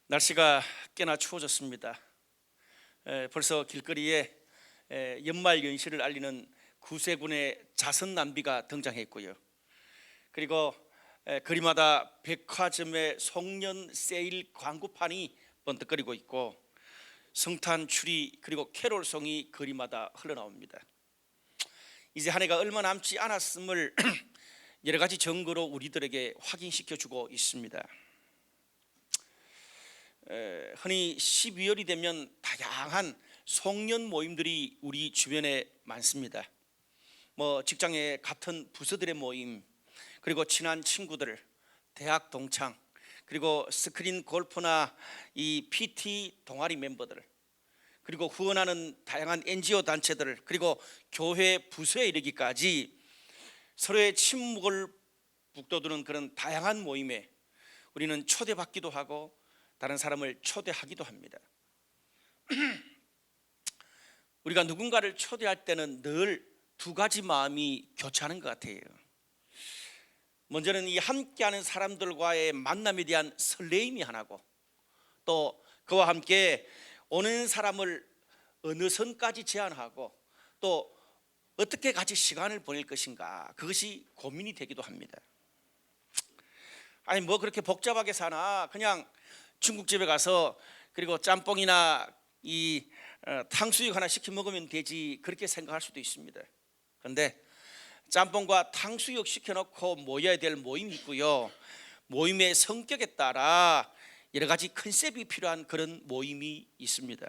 날씨가 꽤나 추워졌습니다. 벌써 길거리에 연말 연시를 알리는 구세군의 자선 낭비가 등장했고요. 그리고 거리마다 백화점의 송년 세일 광고판이 번뜩거리고 있고 성탄 추리 그리고 캐롤송이 거리마다 흘러나옵니다. 이제 한 해가 얼마 남지 않았음을 여러 가지 증거로 우리들에게 확인시켜주고 있습니다. 흔히 12월이 되면 다양한 송년 모임들이 우리 주변에 많습니다. 직장의 같은 부서들의 모임, 그리고 친한 친구들, 대학 동창, 그리고 스크린 골프나 이 PT 동아리 멤버들, 그리고 후원하는 다양한 NGO 단체들, 그리고 교회 부서에 이르기까지 서로의 친목을 북돋우는 그런 다양한 모임에 우리는 초대받기도 하고 다른 사람을 초대하기도 합니다. 우리가 누군가를 초대할 때는 늘 두 가지 마음이 교차하는 것 같아요. 먼저는 이 함께하는 사람들과의 만남에 대한 설레임이 하나고, 또 그와 함께 오는 사람을 어느 선까지 제한하고 또 어떻게 같이 시간을 보낼 것인가, 그것이 고민이 되기도 합니다. 아니 그렇게 복잡하게 사나, 그냥 중국집에 가서 그리고 짬뽕이나 이 탕수육 하나 시켜 먹으면 되지, 그렇게 생각할 수도 있습니다. 그런데 짬뽕과 탕수육 시켜놓고 모여야 될 모임이 있고요, 모임의 성격에 따라 여러 가지 컨셉이 필요한 그런 모임이 있습니다.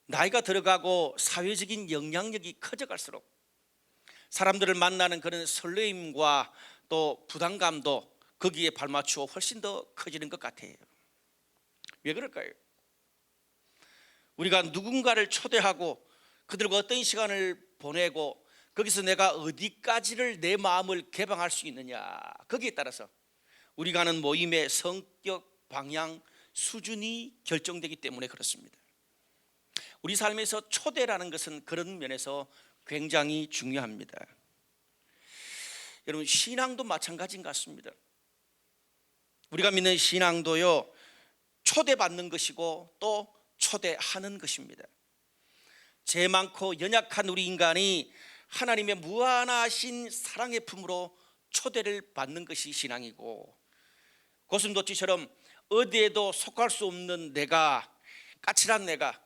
나이가 들어가고 사회적인 영향력이 커져갈수록 사람들을 만나는 그런 설레임과 또 부담감도 거기에 발맞추어 훨씬 더 커지는 것 같아요. 왜 그럴까요? 우리가 누군가를 초대하고 그들과 어떤 시간을 보내고 거기서 내가 어디까지를 내 마음을 개방할 수 있느냐, 거기에 따라서 우리가 하는 모임의 성격, 방향, 수준이 결정되기 때문에 그렇습니다. 우리 삶에서 초대라는 것은 그런 면에서 굉장히 중요합니다. 여러분, 신앙도 마찬가지인 것 같습니다. 우리가 믿는 신앙도요, 초대받는 것이고 또 초대하는 것입니다. 죄 많고 연약한 우리 인간이 하나님의 무한하신 사랑의 품으로 초대를 받는 것이 신앙이고, 고슴도치처럼 어디에도 속할 수 없는 내가, 까칠한 내가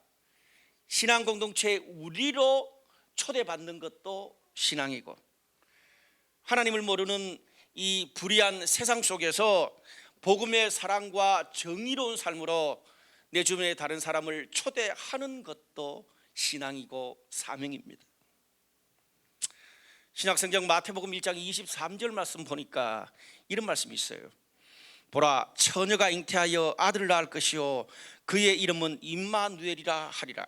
신앙 공동체에 우리로 초대받는 것도 신앙이고, 하나님을 모르는 이 불의한 세상 속에서 복음의 사랑과 정의로운 삶으로 내 주변의 다른 사람을 초대하는 것도 신앙이고 사명입니다. 신약성경 마태복음 1장 23절 말씀 보니까 이런 말씀이 있어요. 보라, 처녀가 잉태하여 아들을 낳을 것이요 그의 이름은 임마누엘이라 하리라.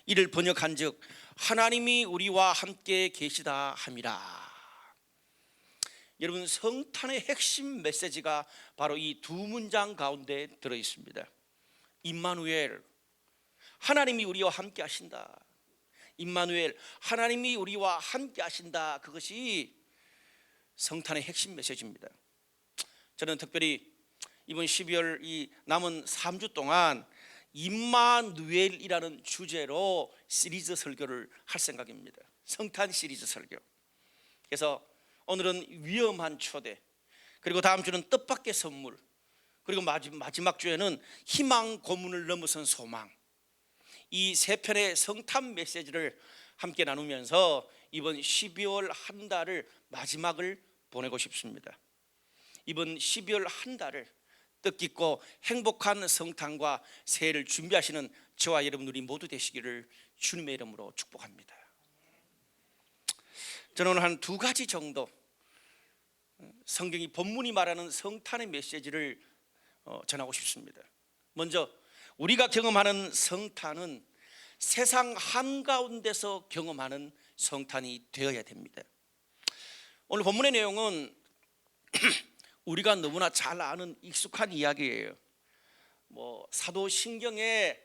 이를 번역한즉 하나님이 우리와 함께 계시다 함이라. 여러분, 성탄의 핵심 메시지가 바로 이 두 문장 가운데 들어 있습니다. 임마누엘, 하나님이 우리와 함께 하신다. 임마누엘, 하나님이 우리와 함께 하신다. 그것이 성탄의 핵심 메시지입니다. 저는 특별히 이번 12월 이 남은 3주 동안 임마누엘이라는 주제로 시리즈 설교를 할 생각입니다. 성탄 시리즈 설교. 그래서 오늘은 위험한 초대, 그리고 다음 주는 뜻밖의 선물, 그리고 마지막 주에는 희망 고문을 넘어선 소망, 이 세 편의 성탄 메시지를 함께 나누면서 이번 12월 한 달을 마지막을 보내고 싶습니다. 이번 12월 한 달을 뜻깊고 행복한 성탄과 새해를 준비하시는 저와 여러분들이 모두 되시기를 주님의 이름으로 축복합니다. 저는 오늘 한 두 가지 정도 성경이 본문이 말하는 성탄의 메시지를 전하고 싶습니다. 먼저, 우리가 경험하는 성탄은 세상 한가운데서 경험하는 성탄이 되어야 됩니다. 오늘 본문의 내용은 우리가 너무나 잘 아는 익숙한 이야기예요. 사도신경에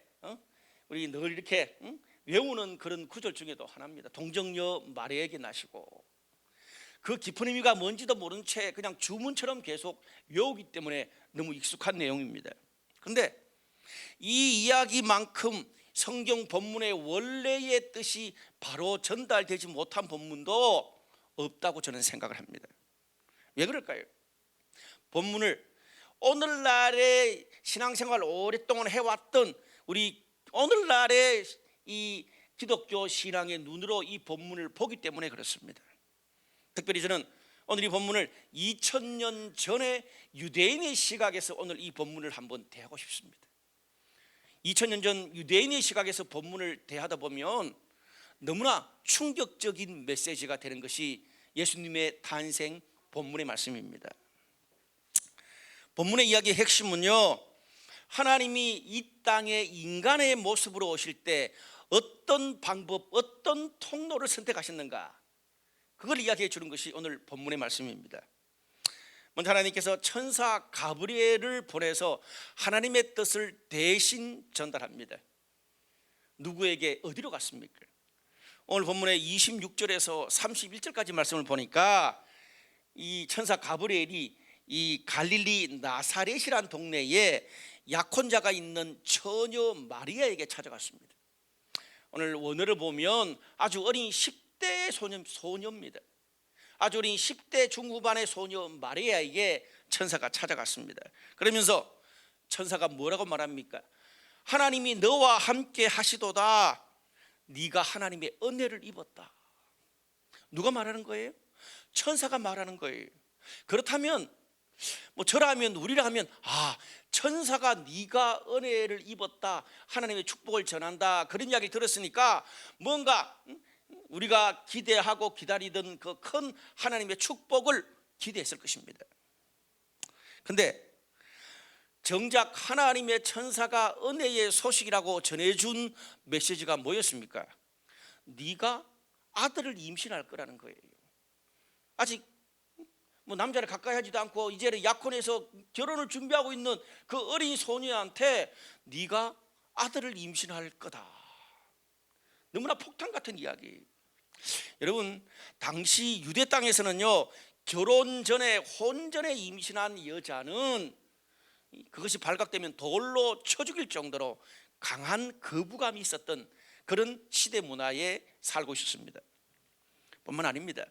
우리 늘 이렇게 외우는 그런 구절 중에도 하나입니다. 동정녀 마리아에게 나시고, 그 깊은 의미가 뭔지도 모른 채 그냥 주문처럼 계속 외우기 때문에 너무 익숙한 내용입니다. 그런데 이 이야기만큼 성경 본문의 원래의 뜻이 바로 전달되지 못한 본문도 없다고 저는 생각을 합니다. 왜 그럴까요? 본문을 오늘날의 신앙생활 오랫동안 해왔던 우리 오늘날의 이 기독교 신앙의 눈으로 이 본문을 보기 때문에 그렇습니다. 특별히 저는 오늘 이 본문을 2000년 전에 유대인의 시각에서 오늘 이 본문을 한번 대하고 싶습니다. 2000년 전 유대인의 시각에서 본문을 대하다 보면 너무나 충격적인 메시지가 되는 것이 예수님의 탄생 본문의 말씀입니다. 본문의 이야기의 핵심은요, 하나님이 이 땅에 인간의 모습으로 오실 때 어떤 방법, 어떤 통로를 선택하셨는가, 그걸 이야기해 주는 것이 오늘 본문의 말씀입니다. 먼저 하나님께서 천사 가브리엘을 보내서 하나님의 뜻을 대신 전달합니다. 누구에게, 어디로 갔습니까? 오늘 본문의 26절에서 31절까지 말씀을 보니까 이 천사 가브리엘이 이 갈릴리 나사렛이란 동네에 약혼자가 있는 처녀 마리아에게 찾아갔습니다. 오늘 원어를 보면 아주 어린 10대 소녀입니다. 아주 어린 10대 중후반의 소녀 마리아에게 천사가 찾아갔습니다. 그러면서 천사가 뭐라고 말합니까? 하나님이 너와 함께 하시도다. 네가 하나님의 은혜를 입었다. 누가 말하는 거예요? 천사가 말하는 거예요. 그렇다면 저라면, 우리라면, 천사가 네가 은혜를 입었다, 하나님의 축복을 전한다, 그런 이야기 들었으니까 뭔가 우리가 기대하고 기다리던 그 큰 하나님의 축복을 기대했을 것입니다. 그런데 정작 하나님의 천사가 은혜의 소식이라고 전해준 메시지가 뭐였습니까? 네가 아들을 임신할 거라는 거예요. 아직 남자를 가까이 하지도 않고 이제는 약혼해서 결혼을 준비하고 있는 그 어린 소녀한테 네가 아들을 임신할 거다. 너무나 폭탄 같은 이야기. 여러분, 당시 유대 땅에서는요, 결혼 전에, 혼 전에 임신한 여자는 그것이 발각되면 돌로 쳐 죽일 정도로 강한 거부감이 있었던 그런 시대 문화에 살고 있었습니다. 뿐만 아닙니다.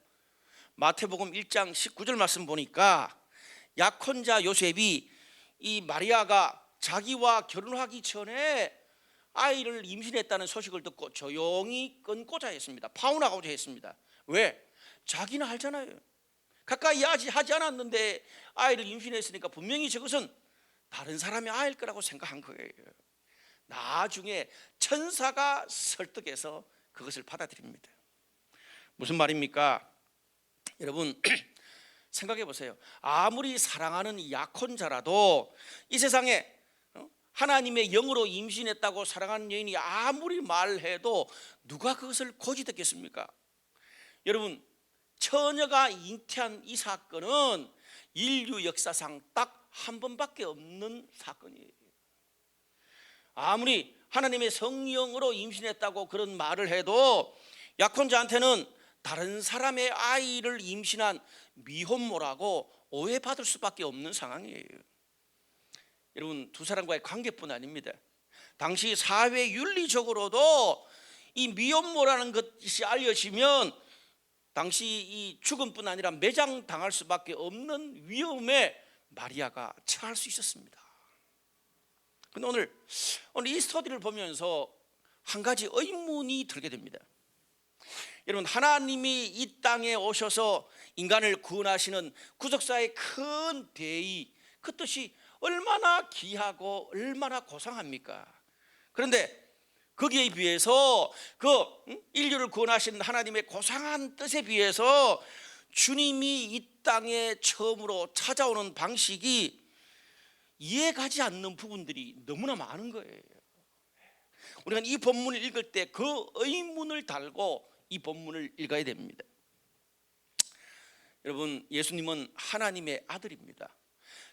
마태복음 1장 19절 말씀 보니까 약혼자 요셉이 이 마리아가 자기와 결혼하기 전에 아이를 임신했다는 소식을 듣고 조용히 끊고자 했습니다. 파혼하고자 했습니다. 왜? 자기는 알잖아요. 가까이 하지 않았는데 아이를 임신했으니까 분명히 저것은 다른 사람의 아이일 거라고 생각한 거예요. 나중에 천사가 설득해서 그것을 받아들입니다. 무슨 말입니까? 여러분, 생각해 보세요. 아무리 사랑하는 약혼자라도 이 세상에 하나님의 영으로 임신했다고 사랑하는 여인이 아무리 말해도 누가 그것을 고지 듣겠습니까? 여러분, 처녀가 잉태한 이 사건은 인류 역사상 딱 한 번밖에 없는 사건이에요. 아무리 하나님의 성령으로 임신했다고 그런 말을 해도 약혼자한테는 다른 사람의 아이를 임신한 미혼모라고 오해받을 수밖에 없는 상황이에요. 여러분, 두 사람과의 관계뿐 아닙니다. 당시 사회 윤리적으로도 이 미혼모라는 것이 알려지면 당시 이 죽음뿐 아니라 매장당할 수밖에 없는 위험에 마리아가 처할 수 있었습니다. 그런데 오늘 이 스터디를 보면서 한 가지 의문이 들게 됩니다. 여러분, 하나님이 이 땅에 오셔서 인간을 구원하시는 구속사의 큰 대의, 그 뜻이 얼마나 귀하고 얼마나 고상합니까? 그런데 거기에 비해서 그 인류를 구원하시는 하나님의 고상한 뜻에 비해서 주님이 이 땅에 처음으로 찾아오는 방식이 이해가지 않는 부분들이 너무나 많은 거예요. 우리가 이 본문을 읽을 때 그 의문을 달고 이 본문을 읽어야 됩니다. 여러분, 예수님은 하나님의 아들입니다.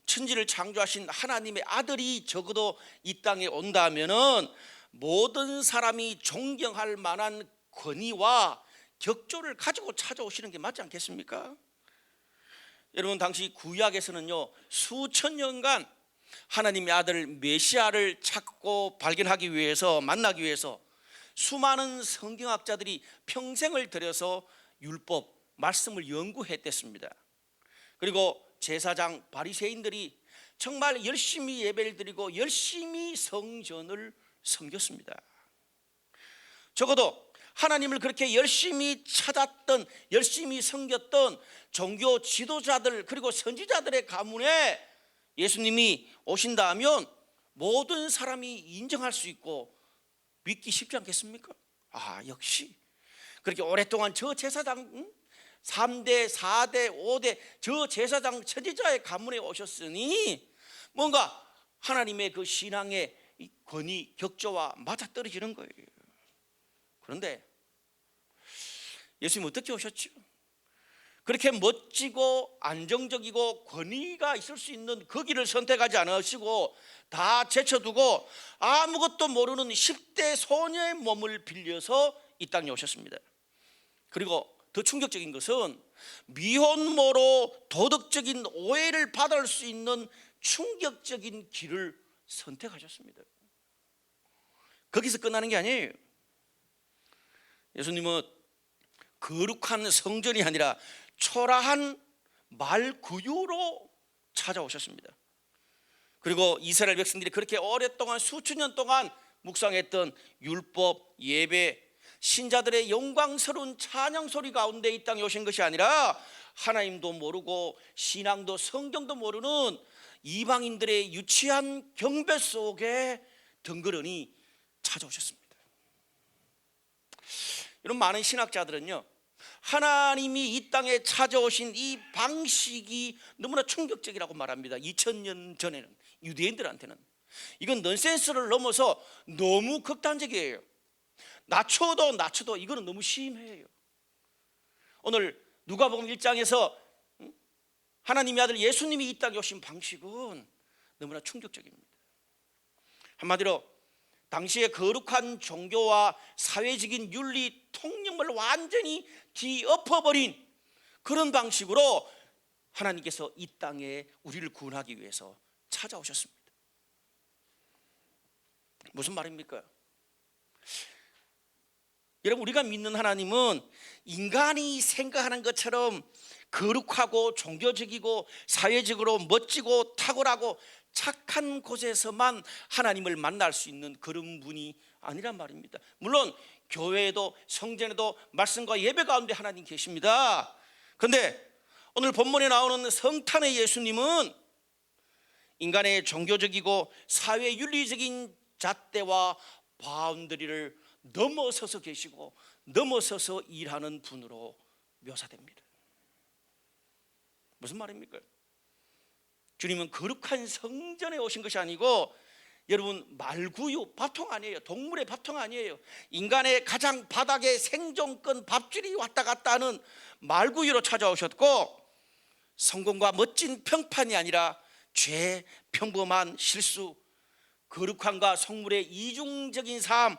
천지를 창조하신 하나님의 아들이 적어도 이 땅에 온다면은 모든 사람이 존경할 만한 권위와 격조를 가지고 찾아오시는 게 맞지 않겠습니까? 여러분, 당시 구약에서는요, 수천 년간 하나님의 아들 메시아를 찾고 발견하기 위해서, 만나기 위해서 수많은 성경학자들이 평생을 들여서 율법 말씀을 연구했댔습니다. 그리고 제사장 바리새인들이 정말 열심히 예배를 드리고 열심히 성전을 섬겼습니다. 적어도 하나님을 그렇게 열심히 찾았던, 열심히 섬겼던 종교 지도자들 그리고 선지자들의 가문에 예수님이 오신다 하면 모든 사람이 인정할 수 있고 믿기 쉽지 않겠습니까? 역시 그렇게 오랫동안 저 제사장 3대, 4대, 5대 저 제사장 선지자의 가문에 오셨으니 뭔가 하나님의 그 신앙의 권위, 격조와 맞아떨어지는 거예요. 그런데 예수님 어떻게 오셨죠? 그렇게 멋지고 안정적이고 권위가 있을 수 있는 그 길을 선택하지 않으시고 다 제쳐두고 아무것도 모르는 10대 소녀의 몸을 빌려서 이 땅에 오셨습니다. 그리고 더 충격적인 것은 미혼모로 도덕적인 오해를 받을 수 있는 충격적인 길을 선택하셨습니다. 거기서 끝나는 게 아니에요. 예수님은 거룩한 성전이 아니라 초라한 말구유로 찾아오셨습니다. 그리고 이스라엘 백성들이 그렇게 오랫동안 수천 년 동안 묵상했던 율법, 예배, 신자들의 영광스러운 찬양 소리 가운데 이 땅에 오신 것이 아니라 하나님도 모르고 신앙도 성경도 모르는 이방인들의 유치한 경배 속에 덩그러니 찾아오셨습니다. 이런 많은 신학자들은요, 하나님이 이 땅에 찾아오신 이 방식이 너무나 충격적이라고 말합니다. 2000년 전에는 유대인들한테는 이건 넌센스를 넘어서 너무 극단적이에요. 낮춰도 이거는 너무 심해요. 오늘 누가복음 1장에서 하나님의 아들 예수님이 이 땅에 오신 방식은 너무나 충격적입니다. 한마디로 당시의 거룩한 종교와 사회적인 윤리 통념을 완전히 뒤엎어버린 그런 방식으로 하나님께서 이 땅에 우리를 구원하기 위해서 찾아오셨습니다. 무슨 말입니까? 여러분, 우리가 믿는 하나님은 인간이 생각하는 것처럼 거룩하고 종교적이고 사회적으로 멋지고 탁월하고 착한 곳에서만 하나님을 만날 수 있는 그런 분이 아니란 말입니다. 물론 교회에도 성전에도 말씀과 예배 가운데 하나님 계십니다. 그런데 오늘 본문에 나오는 성탄의 예수님은 인간의 종교적이고 사회윤리적인 잣대와 바운더리를 넘어서서 계시고 넘어서서 일하는 분으로 묘사됩니다. 무슨 말입니까? 주님은 거룩한 성전에 오신 것이 아니고 여러분 말구유, 밥통 아니에요. 동물의 밥통 아니에요. 인간의 가장 바닥에 생존권 밥줄이 왔다 갔다 하는 말구유로 찾아오셨고 성공과 멋진 평판이 아니라 죄, 평범한 실수, 거룩함과 속물의 이중적인 삶,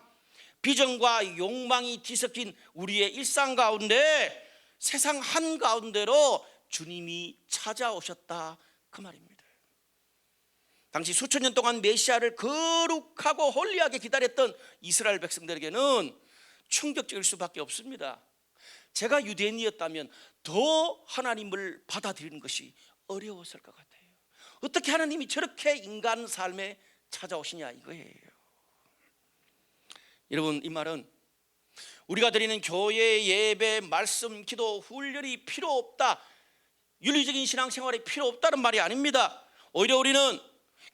비전과 욕망이 뒤섞인 우리의 일상 가운데 세상 한가운데로 주님이 찾아오셨다, 그 말입니다. 당시 수천 년 동안 메시아를 거룩하고 홀리하게 기다렸던 이스라엘 백성들에게는 충격적일 수밖에 없습니다. 제가 유대인이었다면 더 하나님을 받아들이는 것이 어려웠을 것 같아요. 어떻게 하나님이 저렇게 인간 삶에 찾아오시냐 이거예요. 여러분, 이 말은 우리가 드리는 교회, 예배, 말씀, 기도, 훈련이 필요 없다, 윤리적인 신앙생활이 필요 없다는 말이 아닙니다. 오히려 우리는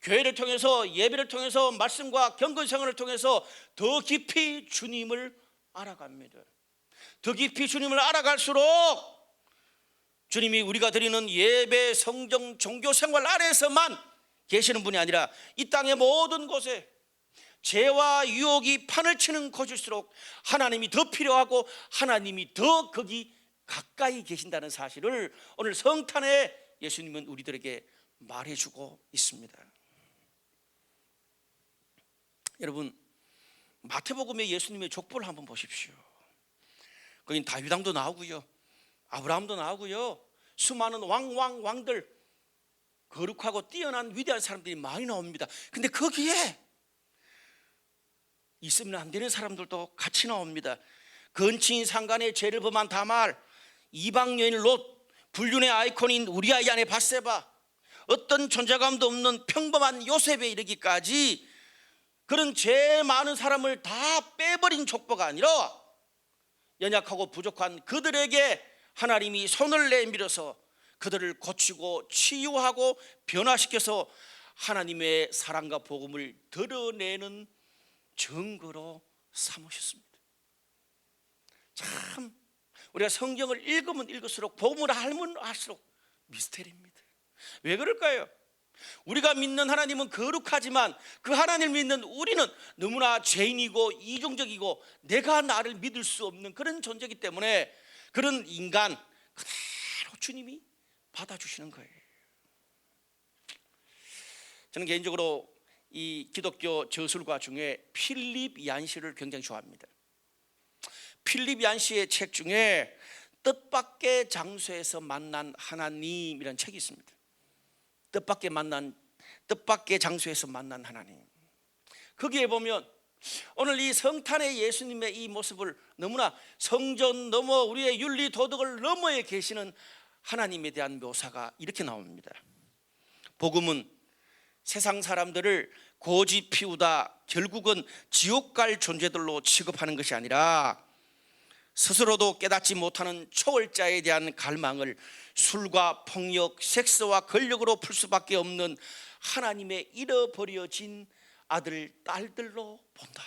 교회를 통해서, 예배를 통해서, 말씀과 경건생활을 통해서 더 깊이 주님을 알아갑니다. 더 깊이 주님을 알아갈수록 주님이 우리가 드리는 예배, 성경, 종교생활 안에서만 계시는 분이 아니라 이 땅의 모든 곳에 죄와 유혹이 판을 치는 곳일수록 하나님이 더 필요하고 하나님이 더 거기 가까이 계신다는 사실을 오늘 성탄에 예수님은 우리들에게 말해주고 있습니다. 여러분, 마태복음의 예수님의 족보를 한번 보십시오. 거긴 다윗 왕도 나오고요, 아브라함도 나오고요, 수많은 왕들, 거룩하고 뛰어난 위대한 사람들이 많이 나옵니다. 근데 거기에 있으면 안 되는 사람들도 같이 나옵니다. 건치인 상간에 죄를 범한 다말, 이방 여인 롯, 불륜의 아이콘인 우리아의 아내 밧세바, 어떤 존재감도 없는 평범한 요셉에 이르기까지 그런 죄 많은 사람을 다 빼버린 족보가 아니라 연약하고 부족한 그들에게 하나님이 손을 내밀어서 그들을 고치고 치유하고 변화시켜서 하나님의 사랑과 복음을 드러내는 증거로 삼으셨습니다. 참 우리가 성경을 읽으면 읽을수록 복음을 알면 알수록 미스터리입니다. 왜 그럴까요? 우리가 믿는 하나님은 거룩하지만 그 하나님을 믿는 우리는 너무나 죄인이고 이중적이고 내가 나를 믿을 수 없는 그런 존재이기 때문에 그런 인간 그대로 주님이 받아주시는 거예요. 저는 개인적으로 이 기독교 저술가 중에 필립 얀시를 굉장히 좋아합니다. 필립 얀시의 책 중에 뜻밖의 장소에서 만난 하나님이라는 책이 있습니다. 뜻밖의 장소에서 만난 하나님. 거기에 보면 오늘 이 성탄의 예수님의 이 모습을 너무나 성전 넘어 우리의 윤리 도덕을 넘어에 계시는 하나님에 대한 묘사가 이렇게 나옵니다. 복음은 세상 사람들을 고집 피우다 결국은 지옥 갈 존재들로 취급하는 것이 아니라 스스로도 깨닫지 못하는 초월자에 대한 갈망을 술과 폭력, 섹스와 권력으로 풀 수밖에 없는 하나님의 잃어버려진 아들, 딸들로 본다.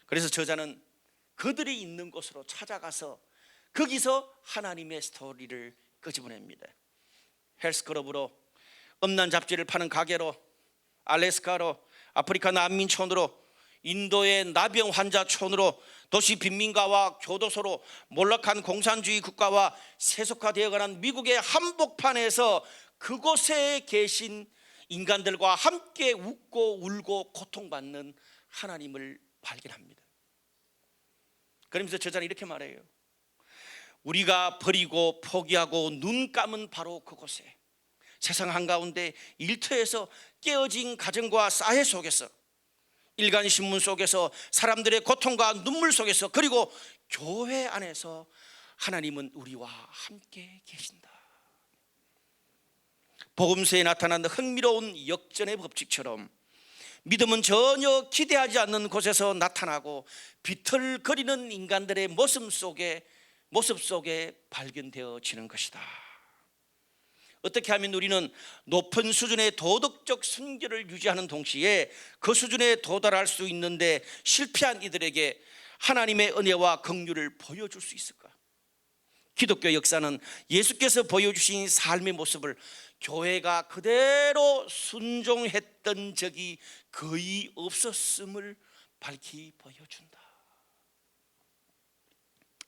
그래서 저자는 그들이 있는 곳으로 찾아가서 거기서 하나님의 스토리를 끄집어냅니다. 헬스클럽으로, 음란 잡지를 파는 가게로, 알래스카로, 아프리카 난민촌으로, 인도의 나병 환자촌으로, 도시 빈민가와 교도소로, 몰락한 공산주의 국가와 세속화되어가는 미국의 한복판에서 그곳에 계신 인간들과 함께 웃고 울고 고통받는 하나님을 발견합니다. 그러면서 저자는 이렇게 말해요. 우리가 버리고 포기하고 눈 감은 바로 그곳에 세상 한가운데 일터에서 깨어진 가정과 사회 속에서 일간신문 속에서 사람들의 고통과 눈물 속에서 그리고 교회 안에서 하나님은 우리와 함께 계신다. 복음서에 나타난 흥미로운 역전의 법칙처럼 믿음은 전혀 기대하지 않는 곳에서 나타나고 비틀거리는 인간들의 모습 속에 발견되어지는 것이다. 어떻게 하면 우리는 높은 수준의 도덕적 순결을 유지하는 동시에 그 수준에 도달할 수 있는데 실패한 이들에게 하나님의 은혜와 긍휼을 보여줄 수 있을까? 기독교 역사는 예수께서 보여주신 삶의 모습을 교회가 그대로 순종했던 적이 거의 없었음을 밝히 보여준다.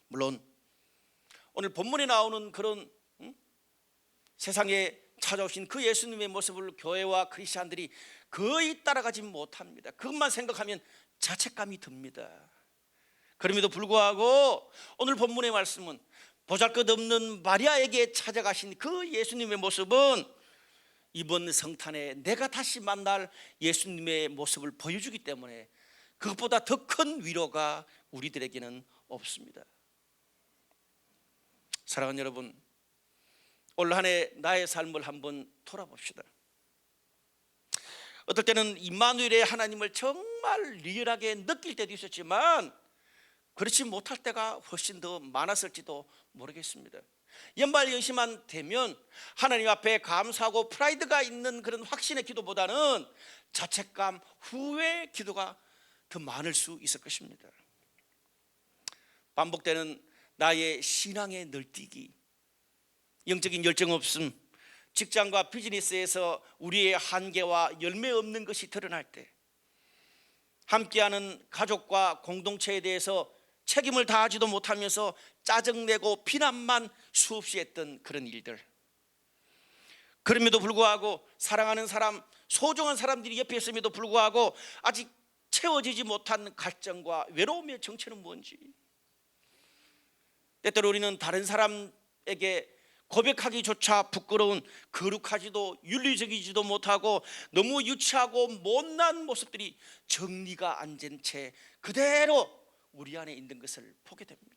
물론 오늘 본문에 나오는 그런 세상에 찾아오신 그 예수님의 모습을 교회와 크리스찬들이 거의 따라가지 못합니다. 그것만 생각하면 자책감이 듭니다. 그럼에도 불구하고 오늘 본문의 말씀은 보잘것없는 마리아에게 찾아가신 그 예수님의 모습은 이번 성탄에 내가 다시 만날 예수님의 모습을 보여주기 때문에 그것보다 더 큰 위로가 우리들에게는 없습니다. 사랑하는 여러분, 올 한 해 나의 삶을 한번 돌아봅시다. 어떨 때는 임마누엘의 하나님을 정말 리얼하게 느낄 때도 있었지만 그렇지 못할 때가 훨씬 더 많았을지도 모르겠습니다. 연말 연시만 되면 하나님 앞에 감사하고 프라이드가 있는 그런 확신의 기도보다는 자책감, 후회 기도가 더 많을 수 있을 것입니다. 반복되는 나의 신앙의 늘뛰기, 영적인 열정 없음, 직장과 비즈니스에서 우리의 한계와 열매 없는 것이 드러날 때, 함께하는 가족과 공동체에 대해서 책임을 다하지도 못하면서 짜증내고 비난만 수없이 했던 그런 일들, 그럼에도 불구하고 사랑하는 사람, 소중한 사람들이 옆에 있음에도 불구하고 아직 채워지지 못한 갈증과 외로움의 정체는 뭔지, 때때로 우리는 다른 사람 고백하기조차 부끄러운 거룩하지도 윤리적이지도 못하고 너무 유치하고 못난 모습들이 정리가 안 된 채 그대로 우리 안에 있는 것을 보게 됩니다.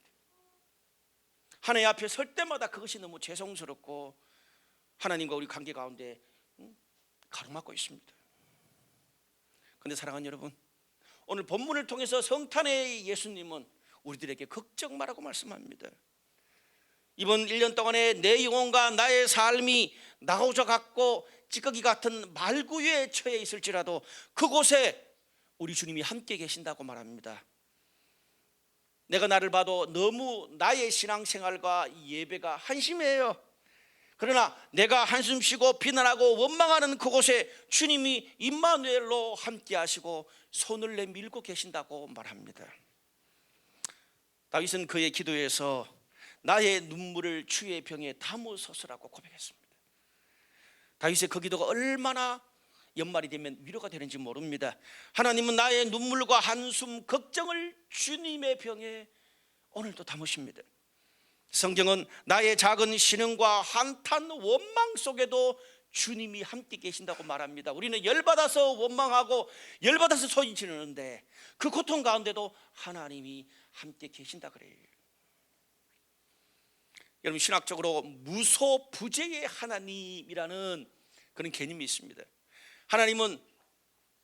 하나님 앞에 설 때마다 그것이 너무 죄송스럽고 하나님과 우리 관계 가운데 가로막고 있습니다. 그런데 사랑하는 여러분, 오늘 본문을 통해서 성탄의 예수님은 우리들에게 걱정 말라고 말씀합니다. 이번 1년 동안에 내 영혼과 나의 삶이 나오자 같고 찌꺼기 같은 말구유에 처해 있을지라도 그곳에 우리 주님이 함께 계신다고 말합니다. 내가 나를 봐도 너무 나의 신앙생활과 예배가 한심해요. 그러나 내가 한숨 쉬고 비난하고 원망하는 그곳에 주님이 임마누엘로 함께 하시고 손을 내밀고 계신다고 말합니다. 다윗은 그의 기도에서 나의 눈물을 주의 병에 담으소서라고 고백했습니다. 다윗의 그 기도가 얼마나 연말이 되면 위로가 되는지 모릅니다. 하나님은 나의 눈물과 한숨, 걱정을 주님의 병에 오늘도 담으십니다. 성경은 나의 작은 신음과 한탄, 원망 속에도 주님이 함께 계신다고 말합니다. 우리는 열받아서 원망하고 열받아서 소리 지르는데 그 고통 가운데도 하나님이 함께 계신다 그래요. 여러분, 신학적으로 무소부재의 하나님이라는 그런 개념이 있습니다. 하나님은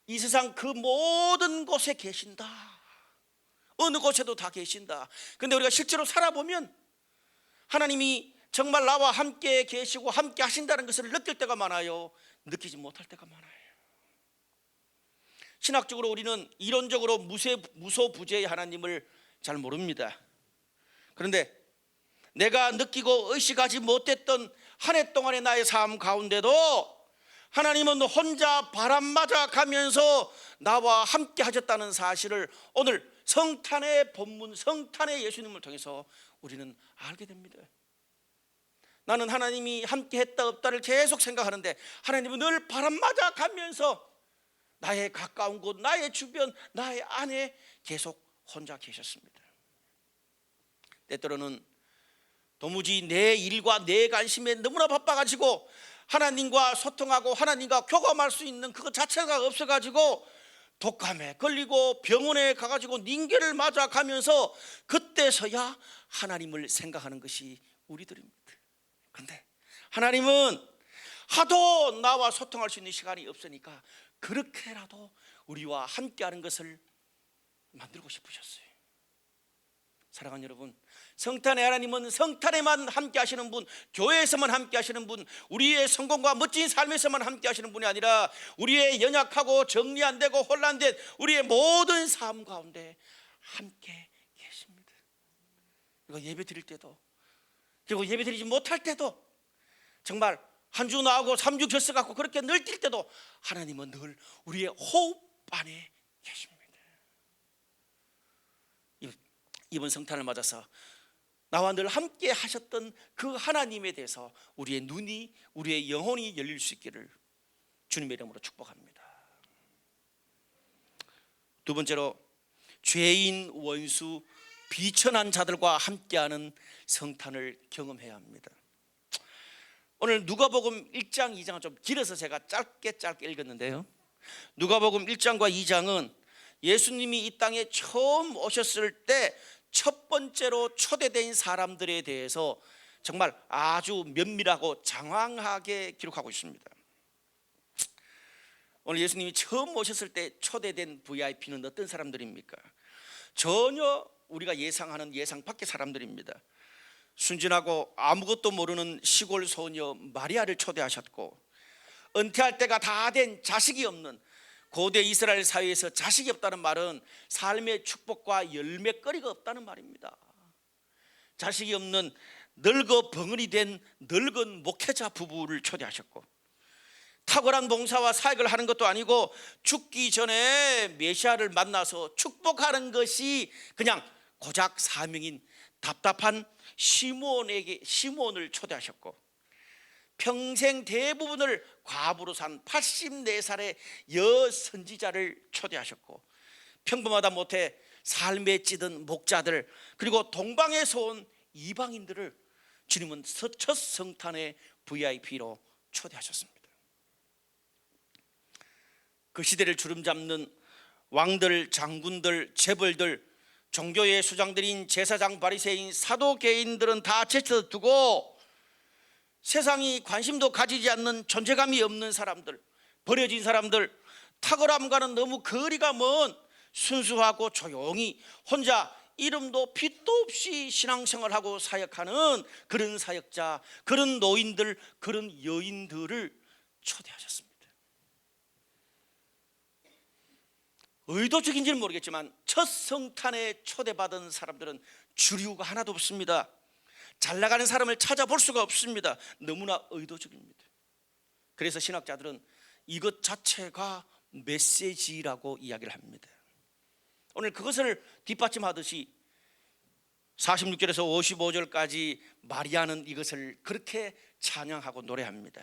이 세상 그 모든 곳에 계신다. 어느 곳에도 다 계신다. 그런데 우리가 실제로 살아보면 하나님이 정말 나와 함께 계시고 함께 하신다는 것을 느낄 때가 많아요. 느끼지 못할 때가 많아요. 신학적으로 우리는 이론적으로 무소부재의 하나님을 잘 모릅니다. 그런데 내가 느끼고 의식하지 못했던 한 해 동안의 나의 삶 가운데도 하나님은 혼자 바람 맞아 가면서 나와 함께 하셨다는 사실을 오늘 성탄의 본문, 성탄의 예수님을 통해서 우리는 알게 됩니다. 나는 하나님이 함께 했다 없다를 계속 생각하는데 하나님은 늘 바람 맞아 가면서 나의 가까운 곳, 나의 주변, 나의 안에 계속 혼자 계셨습니다. 때때로는 도무지 내 일과 내 관심에 너무나 바빠가지고 하나님과 소통하고 하나님과 교감할 수 있는 그것 자체가 없어가지고 독감에 걸리고 병원에 가가지고 닝계를 맞아가면서 그때서야 하나님을 생각하는 것이 우리들입니다. 그런데 하나님은 하도 나와 소통할 수 있는 시간이 없으니까 그렇게라도 우리와 함께하는 것을 만들고 싶으셨어요. 사랑하는 여러분, 성탄의 하나님은 성탄에만 함께 하시는 분, 교회에서만 함께 하시는 분, 우리의 성공과 멋진 삶에서만 함께 하시는 분이 아니라 우리의 연약하고 정리 안 되고 혼란된 우리의 모든 삶 가운데 함께 계십니다. 그리고 예배 드릴 때도, 그리고 예배 드리지 못할 때도, 정말 한 주 나오고 3주 결석 갖고 그렇게 늘 뛸 때도 하나님은 늘 우리의 호흡 안에 계십니다. 이번 성탄을 맞아서 나와 늘 함께 하셨던 그 하나님에 대해서 우리의 눈이, 우리의 영혼이 열릴 수 있기를 주님의 이름으로 축복합니다. 두 번째로, 죄인, 원수, 비천한 자들과 함께하는 성탄을 경험해야 합니다. 오늘 누가복음 1장, 2장은 좀 길어서 제가 짧게 읽었는데요, 누가복음 1장과 2장은 예수님이 이 땅에 처음 오셨을 때 첫 번째로 초대된 사람들에 대해서 정말 아주 면밀하고 장황하게 기록하고 있습니다. 오늘 예수님이 처음 오셨을 때 초대된 VIP는 어떤 사람들입니까? 전혀 우리가 예상하는 예상 밖의 사람들입니다. 순진하고 아무것도 모르는 시골 소녀 마리아를 초대하셨고, 은퇴할 때가 다 된 자식이 없는, 고대 이스라엘 사회에서 자식이 없다는 말은 삶의 축복과 열매거리가 없다는 말입니다. 자식이 없는 늙어 벙어리 된 늙은 목회자 부부를 초대하셨고, 탁월한 봉사와 사역을 하는 것도 아니고 죽기 전에 메시아를 만나서 축복하는 것이 그냥 고작 사명인 답답한 시몬을 초대하셨고, 평생 대부분을 과부로 산 84살의 여선지자를 초대하셨고, 평범하다 못해 삶에 찌든 목자들, 그리고 동방에서 온 이방인들을 주님은 첫 성탄의 VIP로 초대하셨습니다. 그 시대를 주름잡는 왕들, 장군들, 재벌들, 종교의 수장들인 제사장, 바리새인, 사도개인들은 다 제쳐두고 세상이 관심도 가지지 않는 존재감이 없는 사람들, 버려진 사람들, 탁월함과는 너무 거리가 먼 순수하고 조용히 혼자 이름도 빛도 없이 신앙생활하고 사역하는 그런 사역자, 그런 노인들, 그런 여인들을 초대하셨습니다. 의도적인지는 모르겠지만 첫 성탄에 초대받은 사람들은 주류가 하나도 없습니다. 잘 나가는 사람을 찾아볼 수가 없습니다. 너무나 의도적입니다. 그래서 신학자들은 이것 자체가 메시지라고 이야기를 합니다. 오늘 그것을 뒷받침하듯이 46절에서 55절까지 마리아는 이것을 그렇게 찬양하고 노래합니다.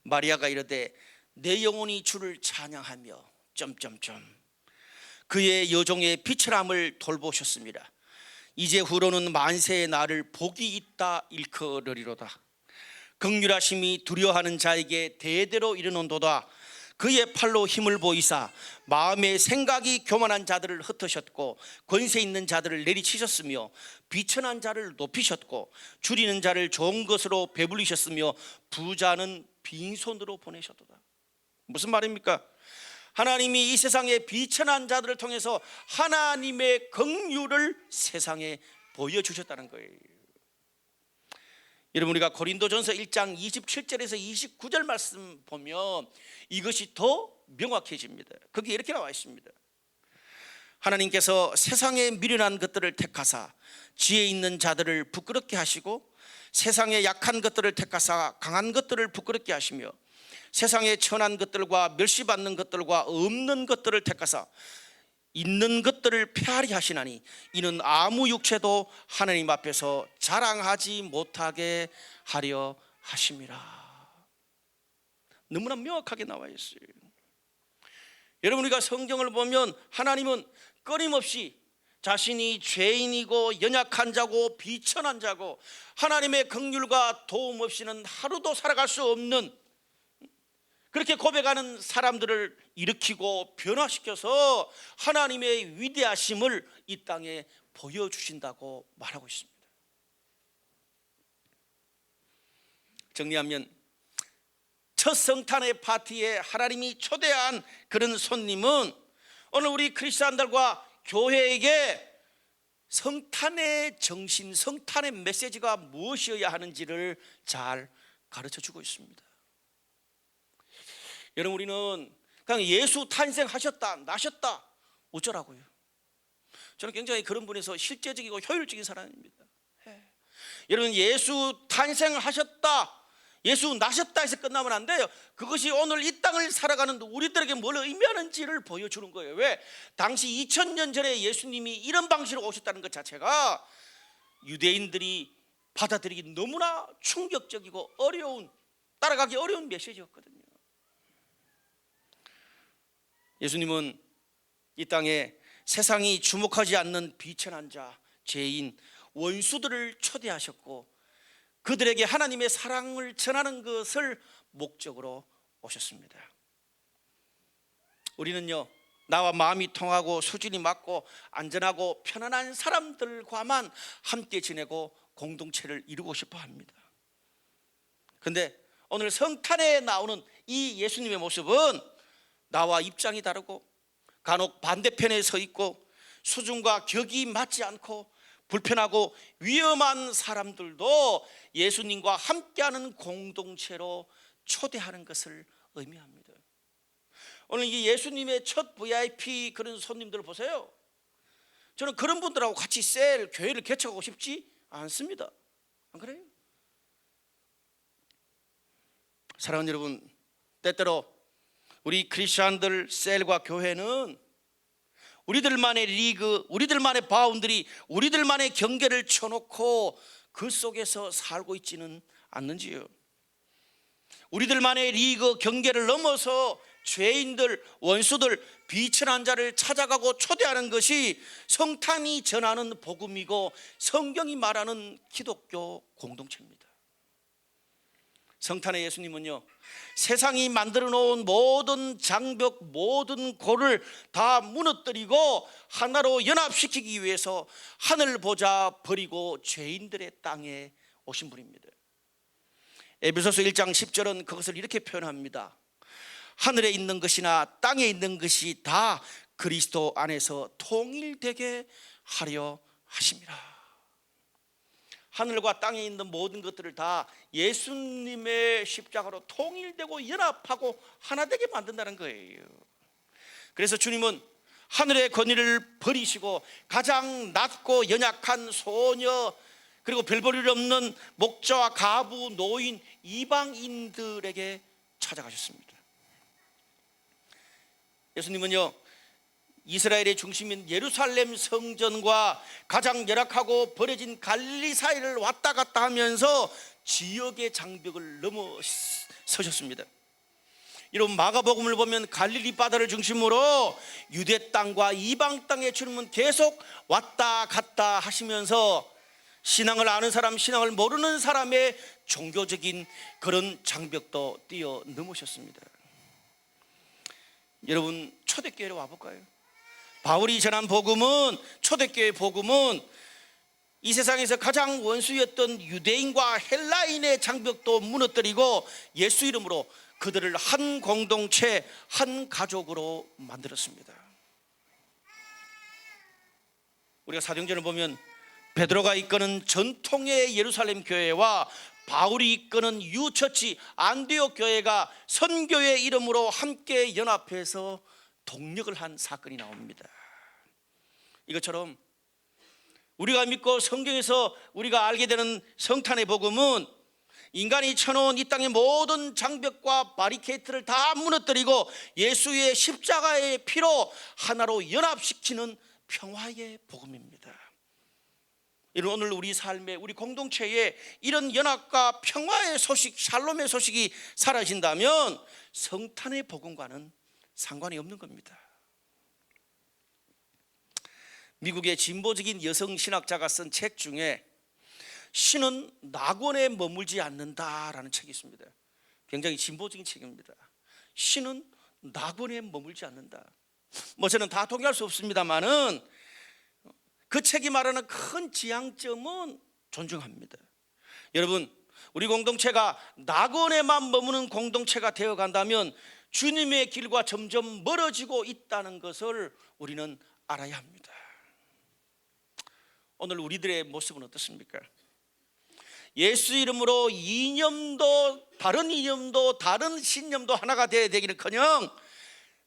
마리아가 이르되 내 영혼이 주를 찬양하며 그의 여종의 비천함을 돌보셨습니다. 이제 후로는 만세의 날을 복이 있다 일컬으리로다. 긍휼하심이 두려워하는 자에게 대대로 이르는도다. 그의 팔로 힘을 보이사 마음의 생각이 교만한 자들을 흩으셨고 권세 있는 자들을 내리치셨으며 비천한 자를 높이셨고 줄이는 자를 좋은 것으로 배불리셨으며 부자는 빈손으로 보내셨도다. 무슨 말입니까? 하나님이 이 세상의 비천한 자들을 통해서 하나님의 긍휼을 세상에 보여주셨다는 거예요. 여러분, 우리가 고린도전서 1장 27절에서 29절 말씀 보면 이것이 더 명확해집니다. 거기에 이렇게 나와 있습니다. 하나님께서 세상에 미련한 것들을 택하사 지혜 있는 자들을 부끄럽게 하시고 세상에 약한 것들을 택하사 강한 것들을 부끄럽게 하시며 세상에 천한 것들과 멸시받는 것들과 없는 것들을 택하사 있는 것들을 폐하리 하시나니 이는 아무 육체도 하나님 앞에서 자랑하지 못하게 하려 하심이라. 너무나 명확하게 나와 있어요. 여러분, 우리가 성경을 보면 하나님은 끊임없이 자신이 죄인이고 연약한 자고 비천한 자고 하나님의 긍휼과 도움 없이는 하루도 살아갈 수 없는 그렇게 고백하는 사람들을 일으키고 변화시켜서 하나님의 위대하심을 이 땅에 보여주신다고 말하고 있습니다. 정리하면 첫 성탄의 파티에 하나님이 초대한 그런 손님은 오늘 우리 크리스찬들과 교회에게 성탄의 정신, 성탄의 메시지가 무엇이어야 하는지를 잘 가르쳐주고 있습니다. 여러분, 우리는 그냥 예수 탄생하셨다, 나셨다 어쩌라고요? 저는 굉장히 그런 분에서 실제적이고 효율적인 사람입니다. 여러분, 예수 탄생하셨다, 예수 나셨다 해서 끝나면 안 돼요. 그것이 오늘 이 땅을 살아가는 우리들에게 뭘 의미하는지를 보여주는 거예요. 왜? 당시 2000년 전에 예수님이 이런 방식으로 오셨다는 것 자체가 유대인들이 받아들이기 너무나 충격적이고 어려운, 따라가기 어려운 메시지였거든요. 예수님은 이 땅에 세상이 주목하지 않는 비천한 자, 죄인, 원수들을 초대하셨고 그들에게 하나님의 사랑을 전하는 것을 목적으로 오셨습니다. 우리는요, 나와 마음이 통하고 수준이 맞고 안전하고 편안한 사람들과만 함께 지내고 공동체를 이루고 싶어 합니다. 그런데 오늘 성탄에 나오는 이 예수님의 모습은 나와 입장이 다르고 간혹 반대편에 서 있고 수준과 격이 맞지 않고 불편하고 위험한 사람들도 예수님과 함께하는 공동체로 초대하는 것을 의미합니다. 오늘 이 예수님의 첫 VIP 그런 손님들 보세요. 저는 그런 분들하고 같이 셀 교회를 개척하고 싶지 않습니다. 안 그래요? 사랑하는 여러분, 때때로 우리 크리스천들 셀과 교회는 우리들만의 리그, 우리들만의 바운더리, 우리들만의 경계를 쳐놓고 그 속에서 살고 있지는 않는지요? 우리들만의 리그 경계를 넘어서 죄인들, 원수들, 비천한 자를 찾아가고 초대하는 것이 성탄이 전하는 복음이고 성경이 말하는 기독교 공동체입니다. 성탄의 예수님은요, 세상이 만들어 놓은 모든 장벽, 모든 골을 다 무너뜨리고 하나로 연합시키기 위해서 하늘 보좌 버리고 죄인들의 땅에 오신 분입니다. 에베소서 1장 10절은 그것을 이렇게 표현합니다. 하늘에 있는 것이나 땅에 있는 것이 다 그리스도 안에서 통일되게 하려 하심이라. 하늘과 땅에 있는 모든 것들을 다 예수님의 십자가로 통일되고 연합하고 하나 되게 만든다는 거예요. 그래서 주님은 하늘의 권위를 버리시고 가장 낮고 연약한 소녀, 그리고 별 볼 일 없는 목자와 가부, 노인, 이방인들에게 찾아가셨습니다. 예수님은요, 이스라엘의 중심인 예루살렘 성전과 가장 열악하고 버려진 갈릴리 사이를 왔다 갔다 하면서 지역의 장벽을 넘어서셨습니다. 이런 마가복음을 보면 갈릴리 바다를 중심으로 유대 땅과 이방 땅의 주님은 계속 왔다 갔다 하시면서 신앙을 아는 사람, 신앙을 모르는 사람의 종교적인 그런 장벽도 뛰어넘으셨습니다. 여러분, 초대교회로 와볼까요? 바울이 전한 복음은, 초대교회 복음은 이 세상에서 가장 원수였던 유대인과 헬라인의 장벽도 무너뜨리고 예수 이름으로 그들을 한 공동체, 한 가족으로 만들었습니다. 우리가 사도행전을 보면 베드로가 이끄는 전통의 예루살렘 교회와 바울이 이끄는 유처치 안디옥 교회가 선교의 이름으로 함께 연합해서 동력을 한 사건이 나옵니다. 이것처럼 우리가 믿고 성경에서 우리가 알게 되는 성탄의 복음은 인간이 쳐놓은 이 땅의 모든 장벽과 바리케이트를 다 무너뜨리고 예수의 십자가의 피로 하나로 연합시키는 평화의 복음입니다. 이런 오늘 우리 삶에, 우리 공동체에 이런 연합과 평화의 소식, 샬롬의 소식이 사라진다면 성탄의 복음과는 상관이 없는 겁니다. 미국의 진보적인 여성 신학자가 쓴 책 중에 신은 낙원에 머물지 않는다라는 책이 있습니다. 굉장히 진보적인 책입니다. 신은 낙원에 머물지 않는다. 저는 다 동의할 수 없습니다만은 그 책이 말하는 큰 지향점은 존중합니다. 여러분, 우리 공동체가 낙원에만 머무는 공동체가 되어 간다면 주님의 길과 점점 멀어지고 있다는 것을 우리는 알아야 합니다. 오늘 우리들의 모습은 어떻습니까? 예수 이름으로 이념도 다른 이념도 다른 신념도 하나가 되어야 되기는커녕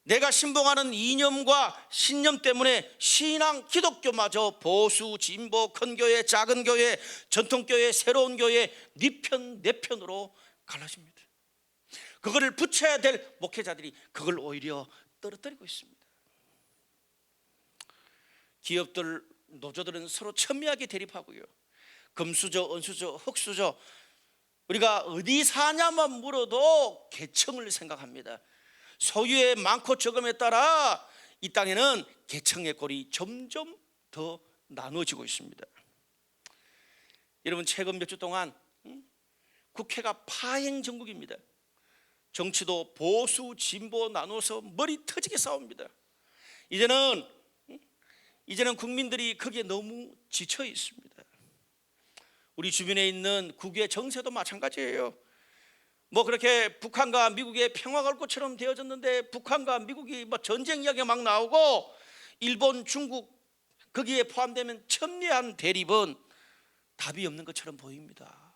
내가 신봉하는 이념과 신념 때문에 신앙 기독교마저 보수, 진보, 큰 교회, 작은 교회, 전통교회, 새로운 교회 네 편, 내 편으로 갈라집니다. 그거를 붙여야 될 목회자들이 그걸 오히려 떨어뜨리고 있습니다. 기업들, 노조들은 서로 첨예하게 대립하고요. 금수저, 은수저, 흙수저, 우리가 어디 사냐만 물어도 계층을 생각합니다. 소유의 많고 적음에 따라 이 땅에는 계층의 꼴이 점점 더 나눠지고 있습니다. 여러분, 최근 몇 주 동안 국회가 파행 정국입니다. 정치도 보수, 진보 나눠서 머리 터지게 싸웁니다. 이제는 국민들이 거기에 너무 지쳐 있습니다. 우리 주변에 있는 국외 정세도 마찬가지예요. 그렇게 북한과 미국의 평화가 올 것처럼 되어졌는데 북한과 미국이 전쟁 이야기가 막 나오고 일본, 중국 거기에 포함되면 첨예한 대립은 답이 없는 것처럼 보입니다.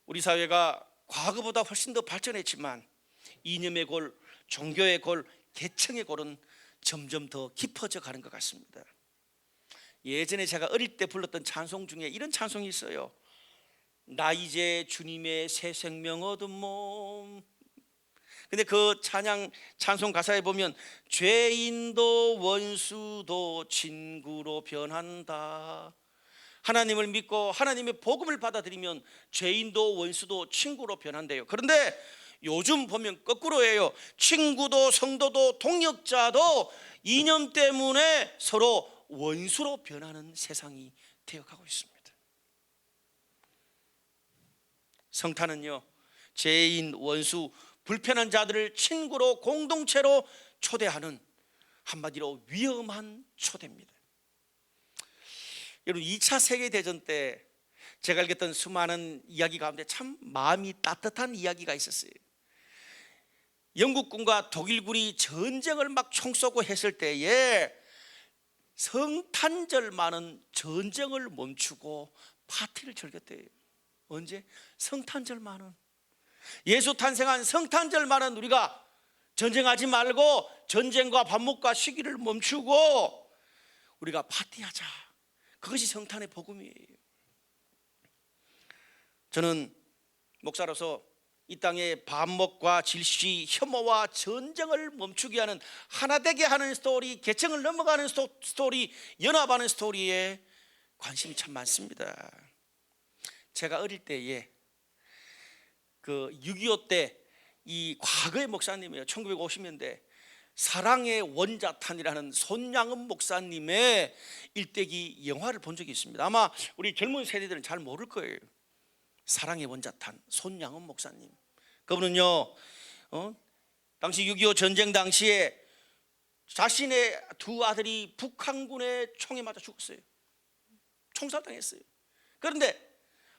우리 사회가 과거보다 훨씬 더 발전했지만 이념의 골, 종교의 골, 계층의 골은 점점 더 깊어져 가는 것 같습니다. 예전에 제가 어릴 때 불렀던 찬송 중에 이런 찬송이 있어요. 나 이제 주님의 새 생명 얻은 몸. 근데 그 찬송 가사에 보면 죄인도 원수도 친구로 변한다. 하나님을 믿고 하나님의 복음을 받아들이면 죄인도 원수도 친구로 변한대요. 그런데 요즘 보면 거꾸로예요. 친구도 성도도 동역자도 이념 때문에 서로 원수로 변하는 세상이 되어가고 있습니다. 성탄은요, 죄인, 원수, 불편한 자들을 친구로 공동체로 초대하는 한마디로 위험한 초대입니다. 여러분, 2차 세계대전 때 제가 읽었던 수많은 이야기 가운데 참 마음이 따뜻한 이야기가 있었어요. 영국군과 독일군이 전쟁을 막 총 쏘고 했을 때에 성탄절만은 전쟁을 멈추고 파티를 즐겼대요. 언제? 성탄절만은, 예수 탄생한 성탄절만은 우리가 전쟁하지 말고 전쟁과 반목과 시기를 멈추고 우리가 파티하자. 그것이 성탄의 복음이에요. 저는 목사로서 이 땅의 반목과 질시, 혐오와 전쟁을 멈추게 하는, 하나 되게 하는 스토리, 계층을 넘어가는 스토리, 연합하는 스토리에 관심이 참 많습니다. 제가 어릴 때에 그 6.25 때 이 과거의 목사님이에요. 1950년대 사랑의 원자탄이라는 손양은 목사님의 일대기 영화를 본 적이 있습니다. 아마 우리 젊은 세대들은 잘 모를 거예요. 사랑의 원자탄, 손양은 목사님. 그분은요, 당시 6.25 전쟁 당시에 자신의 두 아들이 북한군의 총에 맞아 죽었어요. 총살당했어요. 그런데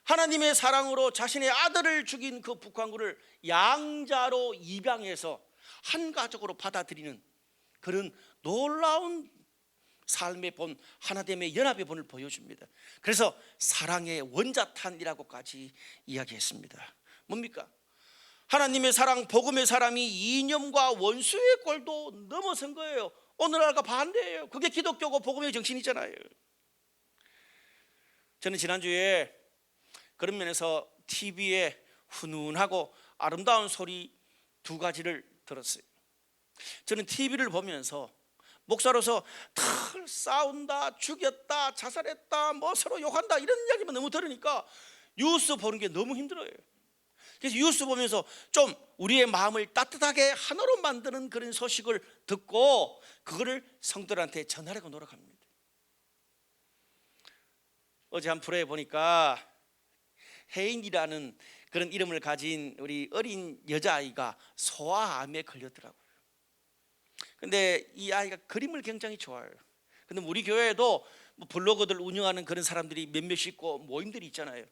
하나님의 사랑으로 자신의 아들을 죽인 그 북한군을 양자로 입양해서 한 가족으로 받아들이는 그런 놀라운 삶의 본, 하나됨의 연합의 본을 보여줍니다. 그래서 사랑의 원자탄이라고까지 이야기했습니다. 뭡니까? 하나님의 사랑, 복음의 사람이 이념과 원수의 꼴도 넘어선 거예요. 오늘날과 반대예요. 그게 기독교고 복음의 정신이잖아요. 저는 지난주에 그런 면에서 TV에 훈훈하고 아름다운 소리 두 가지를 들었어요. 저는 TV를 보면서 목사로서 털 싸운다, 죽였다, 자살했다, 뭐 서로 욕한다 이런 이야기만 너무 들으니까 뉴스 보는 게 너무 힘들어요. 그래서 뉴스 보면서 좀 우리의 마음을 따뜻하게 하나로 만드는 그런 소식을 듣고 그거를 성도들한테 전하려고 노력합니다. 어제 한 프로에 보니까 혜인이라는 그런 이름을 가진 우리 어린 여자아이가 소아암에 걸렸더라고요. 근데 이 아이가 그림을 굉장히 좋아해요. 근데 우리 교회에도 뭐 블로거들 운영하는 그런 사람들이 몇몇 있고 모임들이 있잖아요.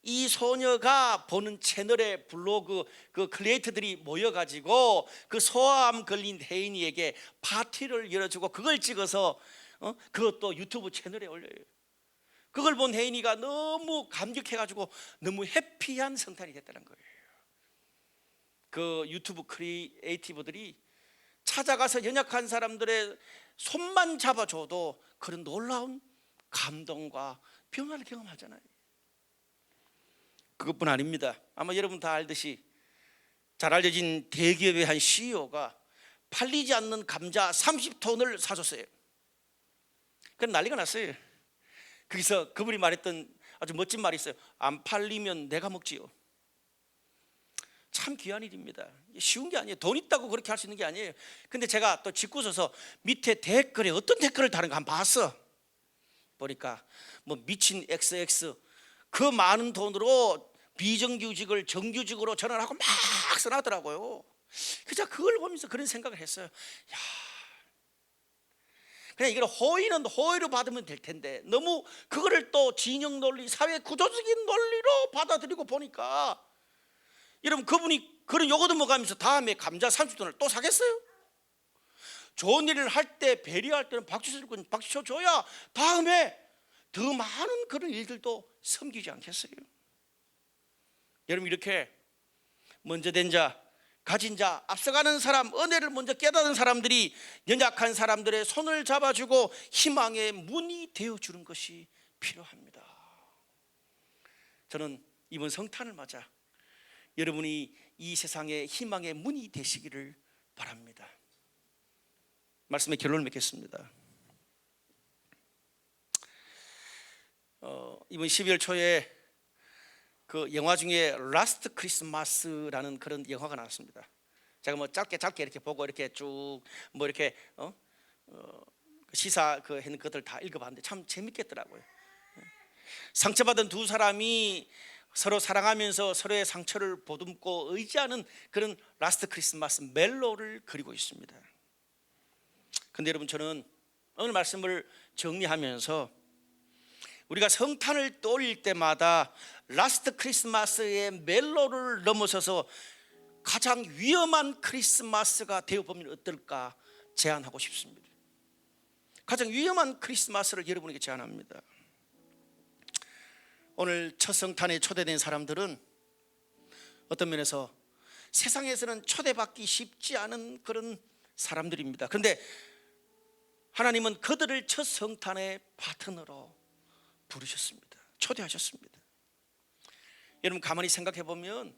이 소녀가 보는 채널의 블로그 그 크리에이터들이 모여가지고 그 소아암 걸린 혜인이에게 파티를 열어주고 그걸 찍어서 그것도 유튜브 채널에 올려요. 그걸 본 혜인이가 너무 감격해가지고 너무 해피한 성탄이 됐다는 거예요. 그 유튜브 크리에이티브들이 찾아가서 연약한 사람들의 손만 잡아줘도 그런 놀라운 감동과 평안을 경험하잖아요. 그것뿐 아닙니다. 아마 여러분 다 알듯이 잘 알려진 대기업의 한 CEO가 팔리지 않는 감자 30톤을 사줬어요. 그건 난리가 났어요. 거기서 그분이 말했던 아주 멋진 말이 있어요. 안 팔리면 내가 먹지요. 참 귀한 일입니다. 쉬운 게 아니에요. 돈 있다고 그렇게 할 수 있는 게 아니에요. 근데 제가 또 짓궂어서 밑에 댓글에 어떤 댓글을 다는가 한번 봤어. 보니까 뭐 미친 XX 그 많은 돈으로 비정규직을 정규직으로 전환하고 막 써놨더라고요. 그래서 그걸 보면서 그런 생각을 했어요. 야, 그냥 이걸 호의는 호의로 받으면 될 텐데 너무 그거를 또 진영 논리, 사회 구조적인 논리로 받아들이고 보니까 여러분 그분이 그런 요거도 먹으면서 다음에 감자 30톤을 또 사겠어요? 좋은 일을 할 때 배려할 때는 박수 쳐줘야 다음에 더 많은 그런 일들도 섬기지 않겠어요? 여러분 이렇게 먼저 된 자, 가진 자, 앞서가는 사람, 은혜를 먼저 깨닫는 사람들이 연약한 사람들의 손을 잡아주고 희망의 문이 되어주는 것이 필요합니다. 저는 이번 성탄을 맞아 여러분이 이 세상의 희망의 문이 되시기를 바랍니다. 말씀의 결론을 맺겠습니다. 이번 12월 초에 그 영화 중에 라스트 크리스마스라는 그런 영화가 나왔습니다. 제가 뭐 짧게 이렇게 보고 이렇게 쭉 뭐 이렇게 시사 그 했는 것들 다 읽어봤는데 참 재밌겠더라고요. 상처받은 두 사람이 서로 사랑하면서 서로의 상처를 보듬고 의지하는 그런 라스트 크리스마스 멜로를 그리고 있습니다. 근데 여러분, 저는 오늘 말씀을 정리하면서 우리가 성탄을 떠올릴 때마다 라스트 크리스마스의 멜로를 넘어서서 가장 위험한 크리스마스가 되어보면 어떨까 제안하고 싶습니다. 가장 위험한 크리스마스를 여러분에게 제안합니다. 오늘 첫 성탄에 초대된 사람들은 어떤 면에서 세상에서는 초대받기 쉽지 않은 그런 사람들입니다. 그런데 하나님은 그들을 첫 성탄의 파트너로 부르셨습니다. 초대하셨습니다. 여러분, 가만히 생각해 보면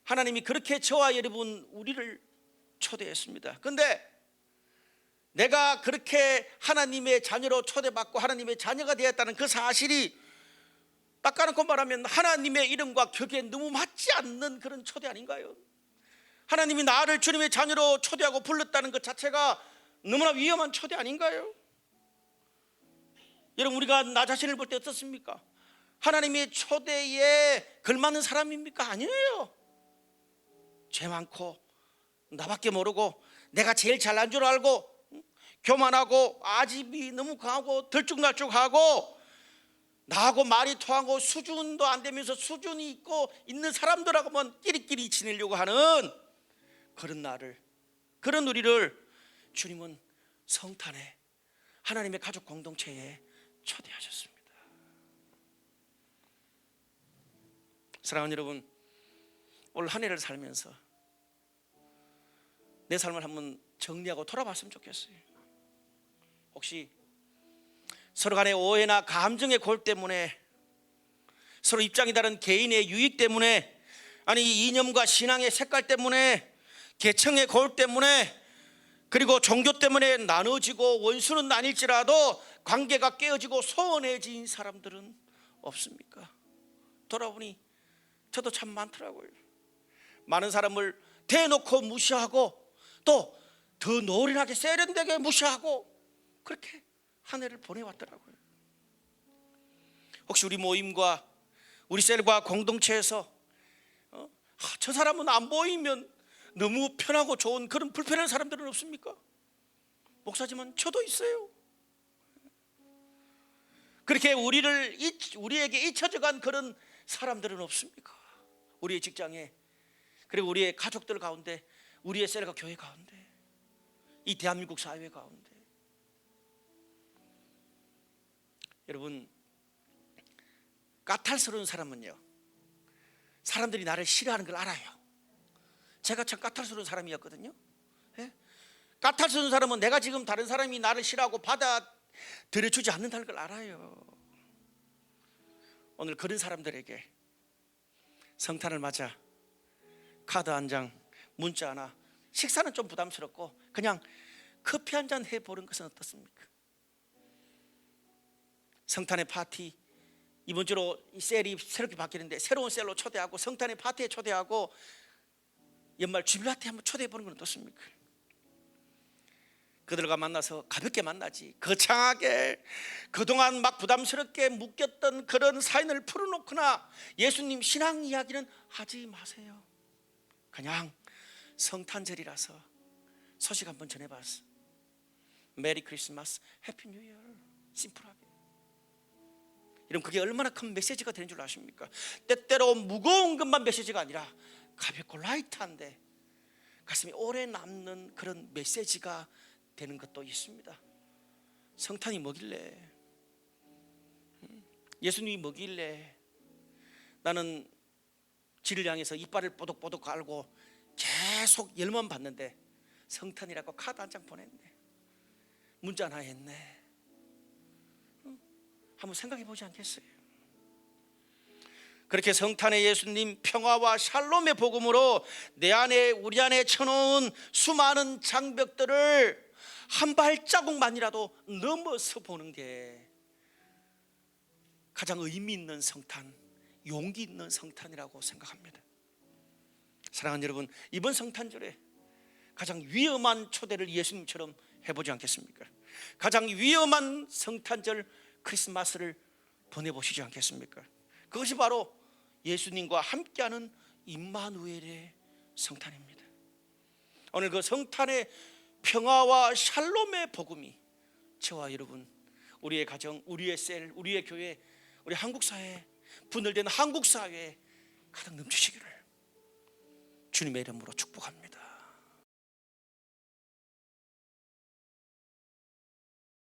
하나님이 그렇게 저와 여러분 우리를 초대했습니다. 그런데 내가 그렇게 하나님의 자녀로 초대받고 하나님의 자녀가 되었다는 그 사실이 닦아놓고 말하면 하나님의 이름과 격에 너무 맞지 않는 그런 초대 아닌가요? 하나님이 나를 주님의 자녀로 초대하고 불렀다는 것 자체가 너무나 위험한 초대 아닌가요? 여러분, 우리가 나 자신을 볼 때 어떻습니까? 하나님의 초대에 걸맞는 사람입니까? 아니에요. 죄 많고 나밖에 모르고 내가 제일 잘난 줄 알고 교만하고 아집이 너무 강하고 들쭉날쭉하고 나하고 말이 통하고 수준도 안 되면서 수준이 있고 있는 사람들하고만 끼리끼리 지내려고 하는 그런 나를, 그런 우리를 주님은 성탄에 하나님의 가족 공동체에 초대하셨습니다. 사랑하는 여러분, 올 한 해를 살면서 내 삶을 한번 정리하고 돌아봤으면 좋겠어요. 혹시 서로 간의 오해나 감정의 골 때문에, 서로 입장이 다른 개인의 유익 때문에, 아니 이념과 신앙의 색깔 때문에, 계층의 골 때문에, 그리고 종교 때문에 나눠지고 원수는 나뉠지라도 관계가 깨어지고 소원해진 사람들은 없습니까? 돌아보니 저도 참 많더라고요. 많은 사람을 대놓고 무시하고 또 더 노련하게 세련되게 무시하고 그렇게 한 해를 보내왔더라고요. 혹시 우리 모임과 우리 셀과 공동체에서 저 사람은 안 보이면 너무 편하고 좋은 그런 불편한 사람들은 없습니까? 목사지만 저도 있어요. 그렇게 우리에게 잊혀져간 그런 사람들은 없습니까? 우리의 직장에, 그리고 우리의 가족들 가운데, 우리의 셀과 교회 가운데, 이 대한민국 사회 가운데. 여러분, 까탈스러운 사람은요, 사람들이 나를 싫어하는 걸 알아요. 제가 참 까탈스러운 사람이었거든요. 예? 까탈스러운 사람은 내가 지금 다른 사람이 나를 싫어하고 받아들여주지 않는다는 걸 알아요. 오늘 그런 사람들에게 성탄을 맞아 카드 한 장, 문자 하나, 식사는 좀 부담스럽고 그냥 커피 한 잔 해보는 것은 어떻습니까? 성탄의 파티, 이번 주로 이 셀이 새롭게 바뀌는데 새로운 셀로 초대하고 성탄의 파티에 초대하고 연말 주빌파티 한번 초대해보는 건 어떻습니까? 그들과 만나서 가볍게 만나지, 거창하게 그동안 막 부담스럽게 묶였던 그런 사연을 풀어놓거나 예수님 신앙 이야기는 하지 마세요. 그냥 성탄절이라서 소식 한번 전해봤어. 메리 크리스마스, 해피 뉴 이어. 심플하게. 여러분, 그게 얼마나 큰 메시지가 되는 줄 아십니까? 때때로 무거운 것만 메시지가 아니라 가볍고 라이트한데 가슴이 오래 남는 그런 메시지가 되는 것도 있습니다. 성탄이 뭐길래, 예수님이 뭐길래 나는 지를 향해서 이빨을 뽀독뽀독 갈고 계속 열만 받는데 성탄이라고 카드 한 장 보냈네, 문자 하나 했네. 한번 생각해 보지 않겠어요? 그렇게 성탄의 예수님 평화와 샬롬의 복음으로 내 안에, 우리 안에 쳐놓은 수많은 장벽들을 한 발자국만이라도 넘어서 보는 게 가장 의미 있는 성탄, 용기 있는 성탄이라고 생각합니다. 사랑하는 여러분, 이번 성탄절에 가장 위험한 초대를 예수님처럼 해보지 않겠습니까? 가장 위험한 성탄절 크리스마스를 보내보시지 않겠습니까? 그것이 바로 예수님과 함께하는 임마누엘의 성탄입니다. 오늘 그 성탄의 평화와 샬롬의 복음이 저와 여러분, 우리의 가정, 우리의 셀, 우리의 교회, 우리 한국 사회, 분열된 한국 사회에 가득 넘치시기를 주님의 이름으로 축복합니다.